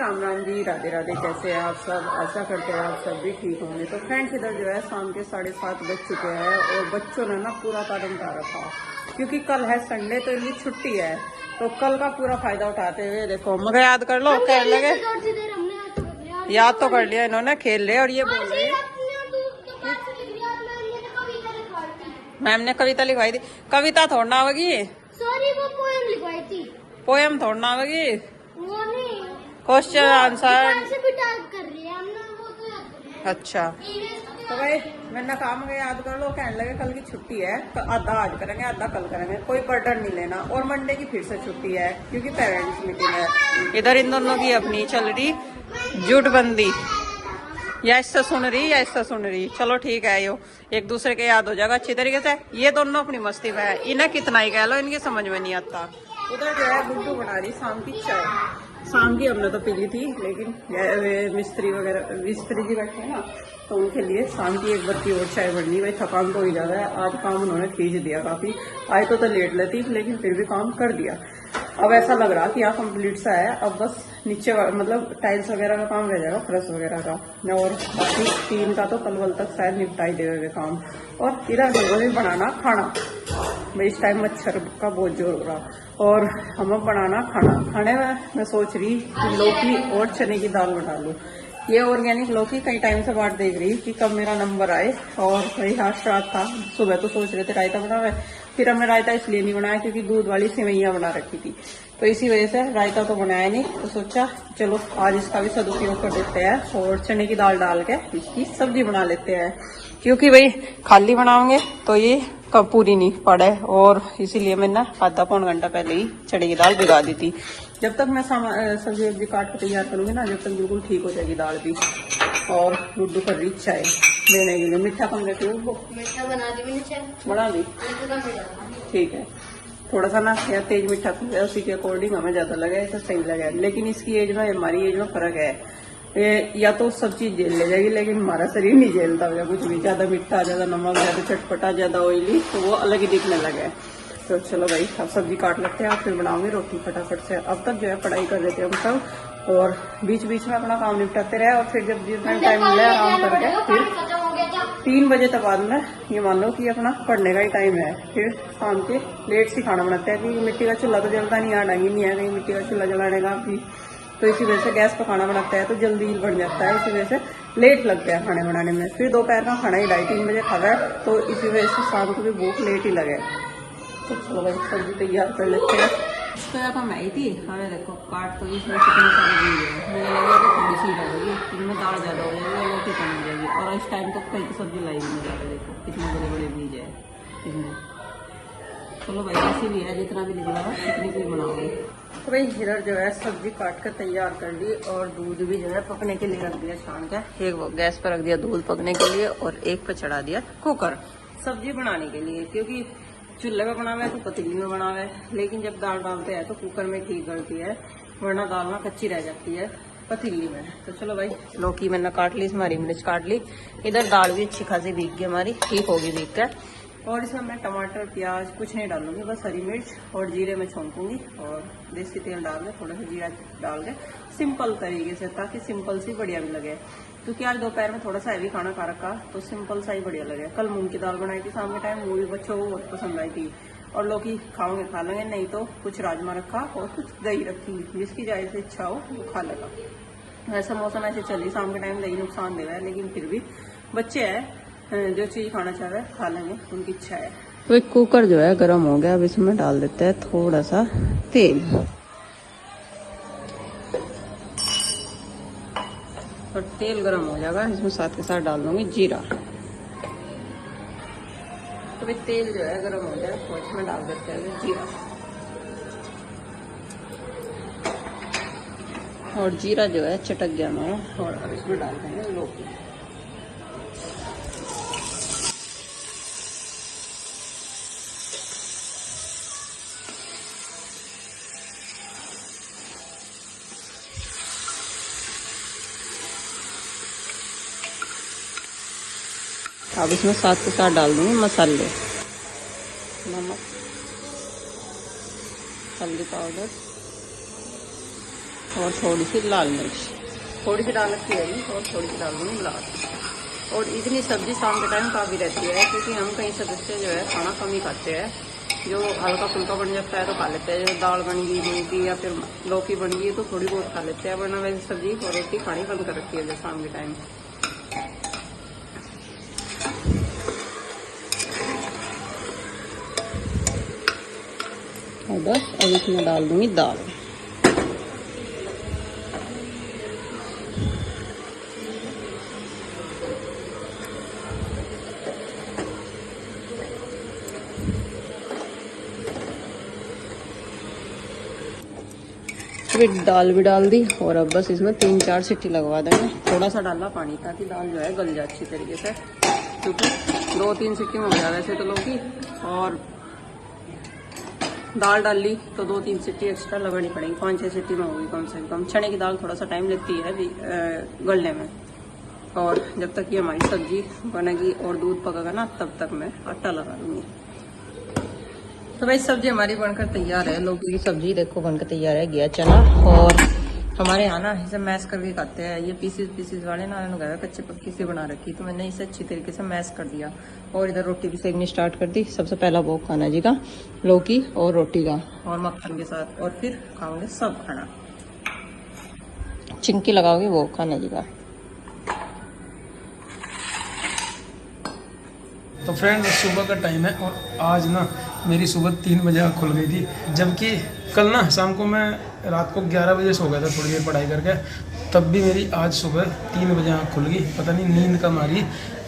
राम राम जी, राधे राधे। कैसे हैं आप सब? आशा करते हैं आप सब भी ठीक होंगे। तो फ्रेंड्स, इधर जो है शाम के 7:30 बज चुके हैं और बच्चों ने ना पूरा कदम उठा रखा, क्योंकि कल है संडे, तो इनकी छुट्टी है। तो कल का पूरा फायदा उठाते हुए देखो, मगर याद कर लो, कह लगे याद तो कर लिया इन्होंने, खेल रहे। और ये बोल रहे मैम ने कविता लिखवाई थी। कविता थोड़ा ना होगी, सॉरी वो पोएम लिखवाई थी। पोएम थोड़ा ना होगी, वो नहीं, क्वेश्चन आंसर भी टाइप कर रही है हमने, वो तो याद कर लिया। अच्छा। तो भाई मैंने काम में याद कर लो, कहने लगे कल की छुट्टी है, आधा आज करेंगे आधा कल करेंगे, कोई बर्डन नहीं लेना। और मंडे की फिर से छुट्टी है, क्योंकि पेरेंट्स मीटिंग है। इधर इन दोनों की अपनी चल रही जुटबंदी, या इससे सुन रही या इससे सुन रही। चलो ठीक है, यो एक दूसरे के याद हो जाएगा अच्छी तरीके से। ये दोनों अपनी मस्ती में है, इन्हें कितना ही कह लो इनकी समझ में नहीं आता। उधर जो है गुड्डू बना रही शाम की चाय। शाम की हमने तो पी ली थी, लेकिन मिस्त्री वगैरह मिस्त्री जी बैठे हैं ना, तो उनके लिए शाम की एक बत्ती और चाय बननी। भाई थकान तो ही ज्यादा है, आज काम उन्होंने खींच दिया काफी। आए तो लेट लेती, लेकिन फिर भी काम कर दिया। अब ऐसा लग रहा कि यहाँ कंप्लीट सा है, अब बस नीचे मतलब टाइल्स वगैरह का काम रह जाएगा, फर्श वगैरह का, और बाकी 3 का तो कल तक शायद निपटाई देगा काम। और इधर लोगों ने बनाना खाना। भाई इस टाइम मच्छर का बहुत जोर हो रहा, और हम बनाना खाना। खाने में मैं सोच रही कि लौकी और चने की दाल बना लूँ। ये ऑर्गेनिक लौकी कई टाइम से बाट देख रही कि कब मेरा नंबर आए। और वही हाथ श्राद्ध था, सुबह तो सोच रहे थे रायता बनावे, फिर हमने रायता इसलिए नहीं बनाया क्योंकि दूध वाली सेवैयां बना रखी थी, तो इसी वजह से रायता तो बनाया नहीं। तो सोचा चलो आज इसका भी सदुपयोग कर देते हैं और चने की दाल डाल के इसकी सब्जी बना लेते हैं, क्योंकि भाई खाली बनाओगे तो ये कब पूरी नहीं पड़े। और इसीलिए मैंने आधा पौन घंटा पहले ही चने की दाल भिगा दी थी। जब तक मैं सब्जी वब्जी काट के तैयार करूंगी ना, जब तक बिल्कुल ठीक हो जाएगी दाल भी। और गुड्डू कर रही चाय लेने के लिए। मीठा कम रखी हो, मीठा बना दी मैंने, चाय बना दी, ठीक है। थोड़ा सा ना या तेज मीठा उसी के अकॉर्डिंग हमें ज्यादा लगे, ऐसा सही लगे। लेकिन इसकी एज में हमारी एज में फर्क है, या तो सब चीज झेल ले जाएगी, लेकिन हमारा शरीर नहीं झेलता या कुछ भी। ज्यादा मीठा, ज्यादा नमक, ज्यादा चटपटा, ज्यादा ऑयली, तो वो अलग ही दिखने लगे। तो चलो भाई अब सब्जी काट लेते हैं और फिर बनाऊंगे रोटी फटाफट से। अब तक जो है पढ़ाई कर लेते हैं हम सब, और बीच बीच में अपना काम निपटाते रहे। और फिर जब जितना टाइम मिले आराम करके फिर 3 बजे तक बाद में ये मान लो कि अपना पढ़ने का ही टाइम है। फिर शाम के लेट से खाना बनाते हैं, क्योंकि मिट्टी का चूल्हा तो जलता नहीं, यहाँ डांगी नहीं है कहीं मिट्टी का चूल्हा जलाने का भी। तो इसी वजह से गैस पर खाना बनाता है तो जल्दी बन जाता है, इसी वजह से लेट लगता है खाने बनाने में। फिर दोपहर का खाना ही 2:30-3 बजे खा गए, तो इसी वजह से शाम को भी भूख लेट ही लगे। तो चलो भाई सब्जी तैयार कर लेते हैं। तो यहाँ हम आई थी, हमें देखो काट तो इसमें कितनी सारी बीज है। मुझे लगा कि थोड़ी सी लगेगी, इनमें दाल ज्यादा हो जाएगी, रोटी कम हो जाएगी। और इस टाइम तो कल की सब्जी लाई नहीं जाती, देखो कितने बड़े बड़े बीज है इसमें। चलो भाई ऐसी भी है, जितना भी निकला है उतनी भी बनाओगे। तो भाई इधर जो है सब्जी काट कर तैयार कर दी, और दूध भी जो है पकने के लिए रख दिया छान के। एक गैस पर रख दिया दूध पकने के लिए, और एक पे चढ़ा दिया कुकर सब्जी बनाने के लिए, क्योंकि चूल्हे में बनावे तो पतीली में बनावे, लेकिन जब दाल डालते हैं तो कुकर में ठीक करती है, वरना दाल ना कच्ची रह जाती है पतीली में। तो चलो भाई लौकी मैंने काट ली, हमारी मिर्च काट ली। इधर दाल भी अच्छी खासी भीग गई हमारी, ठीक होगी भीग कर। और इसमें मैं टमाटर प्याज कुछ नहीं डालूंगी, बस हरी मिर्च और जीरे में छोंकूंगी, और देसी तेल डाल के थोड़ा सा जीरा डाल के सिंपल तरीके से, ताकि सिंपल सी बढ़िया भी लगे। क्योंकि आज दोपहर में थोड़ा सा हैवी खाना खा रखा, तो सिंपल सा ही बढ़िया लगे। कल मूंग की दाल बनाई थी शाम के टाइम, वो भी बच्चों को बहुत पसंद आई थी। और लौकी खाओगे खा लेंगे, नहीं तो कुछ राजमा रखा और कुछ दही रखी, जिसकी जायज़ इच्छा हो वो खा लेगा। वैसे मौसम ऐसे चली, शाम के टाइम दही नुकसान दे रहा है, लेकिन फिर भी बच्चे हैं, जो चीज खाना चाह रहे हैं खा लेंगे, उनकी इच्छा है। तो एक कुकर जो है गर्म हो गया, अब इसमें डाल देते हैं थोड़ा सा तेल, और तेल गर्म हो जाएगा इसमें साथ के साथ डाल दूंगी जीरा। तो भाई तेल जो है गर्म हो जाए तो इसमें डाल देते हैं जीरा, और जीरा जो है चटक गया हमारा, और अब इसमें डाल देंगे लौकी। अब इसमें साथ के साथ डाल दूंगी मसाले, नमक, हल्दी पाउडर, और थोड़ी सी लाल मिर्च, थोड़ी सी डाल रखी है और थोड़ी सी डाल दूँगी लाल। और इतनी सब्जी शाम के टाइम काफ़ी रहती है, क्योंकि हम कई सदस्य जो है खाना कम ही खाते हैं। जो हल्का फुल्का बन जाता है तो खा लेते हैं, जो दाल बन गई मूंग की या फिर लौकी बन गई तो थोड़ी बहुत खा लेते हैं, वरना वैसे सब्जी और रोटी खानी बंद कर रखी है जो शाम के टाइम। और बस अब इसमें डाल दूंगी दाल। फिर दाल भी डाल दी और अब बस इसमें 3-4 सीटी लगवा देंगे। थोड़ा सा डाला पानी ताकि दाल जो है गल जाए अच्छी तरीके से, क्योंकि 2-3 सीटी में हो जाए वैसे तो लौकी, और दाल डाल ली तो 2-3 सीटी एक्स्ट्रा लगानी पड़ेगी, 5-6 सीटी में होगी कम से कम। चने की दाल थोड़ा सा टाइम लेती है गलने में, और जब तक ये हमारी सब्जी बनेगी और दूध पकेगा ना तब तक मैं आटा लगा दूंगी। तो भाई सब्जी हमारी बनकर तैयार है। लौकी की सब्जी देखो बनकर तैयार है। गया चना, और हमारे यहाँ ना इसे मैश करके खाते हैं। ये पीसीस वाले ना उन्होंने कच्चे पक्की से बना रखी, तो मैंने इसे अच्छी तरीके से मैश कर दिया। और इधर रोटी भी सेकनी स्टार्ट कर दी। सबसे पहला भोग खाना जी का लौकी और रोटी का, और मक्खन के साथ, और फिर खाओगे सब खाना, चिंकी लगाओगे भोग खाना जी का। तो फ्रेंड सुबह का टाइम है और आज ना मेरी सुबह 3 बजे आँख खुल गई थी, जबकि कल ना शाम को मैं रात को 11 बजे सो गया था थोड़ी देर पढ़ाई करके, तब भी मेरी आज सुबह 3 बजे आँख खुल गई। पता नहीं नींद कम आ रही।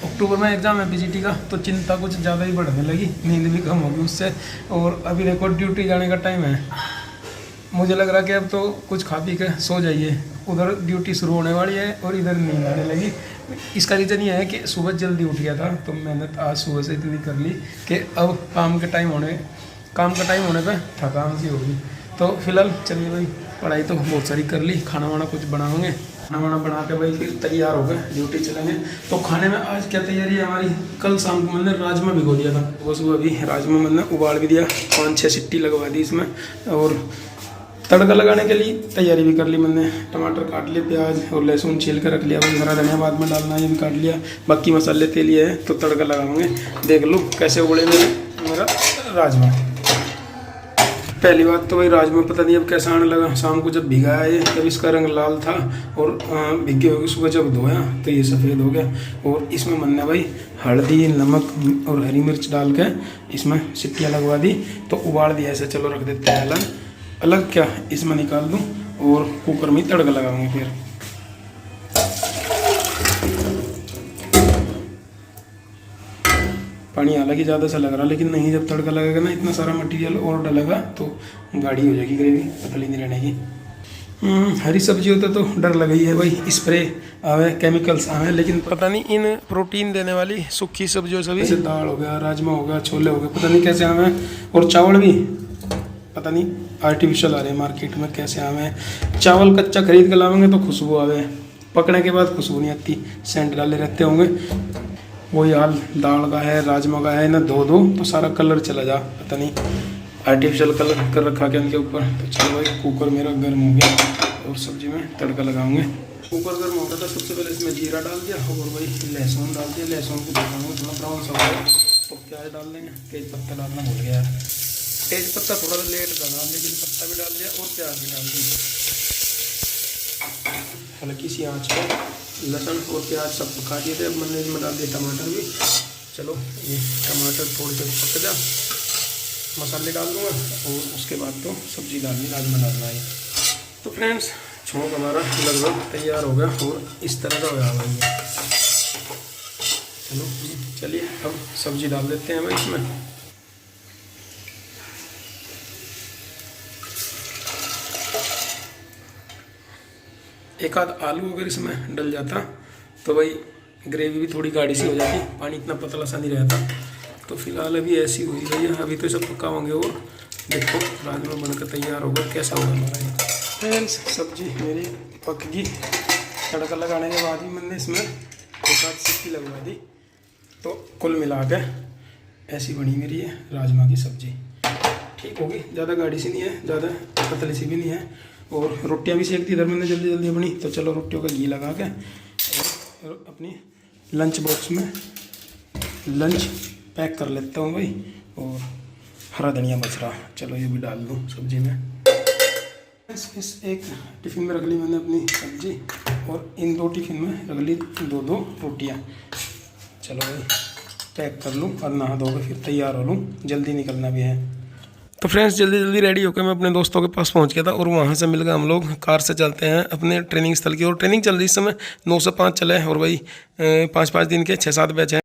अक्टूबर में एग्ज़ाम है पीजीटी का, तो चिंता कुछ ज़्यादा ही बढ़ने लगी, नींद भी कम होगी उससे। और अभी देखो ड्यूटी जाने का टाइम है, मुझे लग रहा कि अब तो कुछ खा पी के सो जाइए। उधर ड्यूटी शुरू होने वाली है और इधर नींद आने लगी। इसका रीज़न ये है कि सुबह जल्दी उठ गया था, तो मेहनत आज सुबह से इतनी कर ली कि अब काम का टाइम होने पे थकान सी होगी। तो फिलहाल चलिए भाई, पढ़ाई तो बहुत सारी कर ली, खाना वाना कुछ बनाओगे, खाना वाना बना के भाई फिर तैयार हो गए, ड्यूटी चलेंगे। तो खाने में आज क्या तैयारी है हमारी, कल शाम को मैंने राजमा भिगो दिया था, वो सुबह भी राजमा मैंने उबाल भी दिया, 5-6 सीटी लगवा दी इसमें। और तड़का लगाने के लिए तैयारी भी कर ली मैंने, टमाटर काट लिए, प्याज और लहसुन छील कर रख लिया, भाई हरा धनिया बाद में डालना ये भी काट लिया, बाकी मसाले तेल ये है। तो तड़का लगाएंगे, देख लो कैसे उबले मेरा राजमा। पहली बात तो भाई राजमा पता नहीं अब कैसा आने लगा, शाम को जब भिगाया ये तब इसका रंग लाल था, और भिगे होगी सुबह जब धोया तो ये सफ़ेद हो गया। और इसमें मैंने भाई हल्दी, नमक और हरी मिर्च डाल के इसमें सीटियाँ लगवा दी, तो उबाल दिया ऐसे। चलो रख देते हैं अलग क्या, इसमें निकाल दूं और कुकर में तड़का लगाऊंगे। फिर पानी हालांकि ज़्यादा सा लग रहा, लेकिन नहीं, जब तड़का लगेगा ना इतना सारा मटेरियल और डलेगा तो गाढ़ी हो जाएगी ग्रेवी, पतली नहीं रहने की। हरी सब्जी होता तो डर लगा ही है भाई, स्प्रे आवे, केमिकल्स आवे, लेकिन पता नहीं इन प्रोटीन देने वाली सूखी सब्जियों से भी, जैसे दाल हो गया, राजमा हो गया, छोले हो गए, पता नहीं कैसे आवे। और चावल भी पता नहीं आर्टिफिशियल आ रहे हैं मार्केट में, कैसे आवे। चावल कच्चा खरीद कर लावेंगे तो खुशबू आवे, पकने के बाद खुशबू नहीं आती, सेंट डाले रहते होंगे। वही हाल दाल का है, राजमा का है ना, धो दो तो सारा कलर चला जा, पता नहीं आर्टिफिशियल कलर कर रखा क्या इनके ऊपर। तो चलो भाई कुकर मेरा गर्म हो गया और सब्जी में तड़का लगाऊंगे। कुकर गर्म हो गया था, सबसे पहले इसमें जीरा डाल दिया और भाई लहसुन डाल दिया। लहसुन को डालूंगा थोड़ा ब्राउन सा हो गया तो प्याज डाल देंगे। तेज पत्ता डालना भूल गया, तेज पत्ता थोड़ा सा लेट डाला, लेकिन पत्ता भी डाल दिया और प्याज भी डाल दिया। हल्की सी आँच पर लहसुन और प्याज सब पका दिए थे। अब मैंने इसमें डाल दिया टमाटर भी। चलो ये टमाटर थोड़ी देर पक जा, मसाले डाल दूँगा और उसके बाद तो सब्जी डालनी, राजमा डालना है। तो फ्रेंड्स छोंक हमारा लगभग तैयार हो गया और इस तरह का हो गया भाई। चलो चलिए अब सब्जी डाल देते हैं भाई इसमें। एक आध आलू अगर इसमें डल जाता तो भाई ग्रेवी भी थोड़ी गाढ़ी सी हो जाती, पानी इतना पतला सा नहीं रहता। तो फिलहाल अभी ऐसी हुई भैया, अभी तो सब पकाओगे और देखो राजमा बनकर तैयार होगा, कैसा होगा हमारा ये। फ्रेंड्स सब्जी मेरी पक गई, तड़का लगाने के बाद ही मैंने इसमें एक आध सीटी लगवा दी। तो कुल मिला के ऐसी बनी मेरी है राजमा की सब्जी। ठीक होगी, ज़्यादा गाढ़ी सी नहीं है, ज़्यादा पतली सी भी नहीं है, और रोटियां भी सेक दी इधर मैंने जल्दी जल्दी अपनी। तो चलो रोटियों का घी लगा के और अपनी लंच बॉक्स में लंच पैक कर लेता हूँ भाई। और हरा धनिया बच रहा, चलो ये भी डाल दूँ सब्जी में। इस एक टिफ़िन में रख ली मैंने अपनी सब्जी और इन 2 टिफ़िन में रख ली 2-2 रोटियाँ। चलो भाई पैक कर लूँ और नहा धो के फिर तैयार हो लूँ, जल्दी निकलना भी है। तो फ्रेंड्स जल्दी जल्दी रेडी होकर मैं अपने दोस्तों के पास पहुंच गया था और वहां से मिल गए हम लोग। कार से चलते हैं अपने ट्रेनिंग स्थल की। और ट्रेनिंग चल रही इस समय 9 से 5 चले और भाई 5-5 दिन के 6-7 बैच हैं।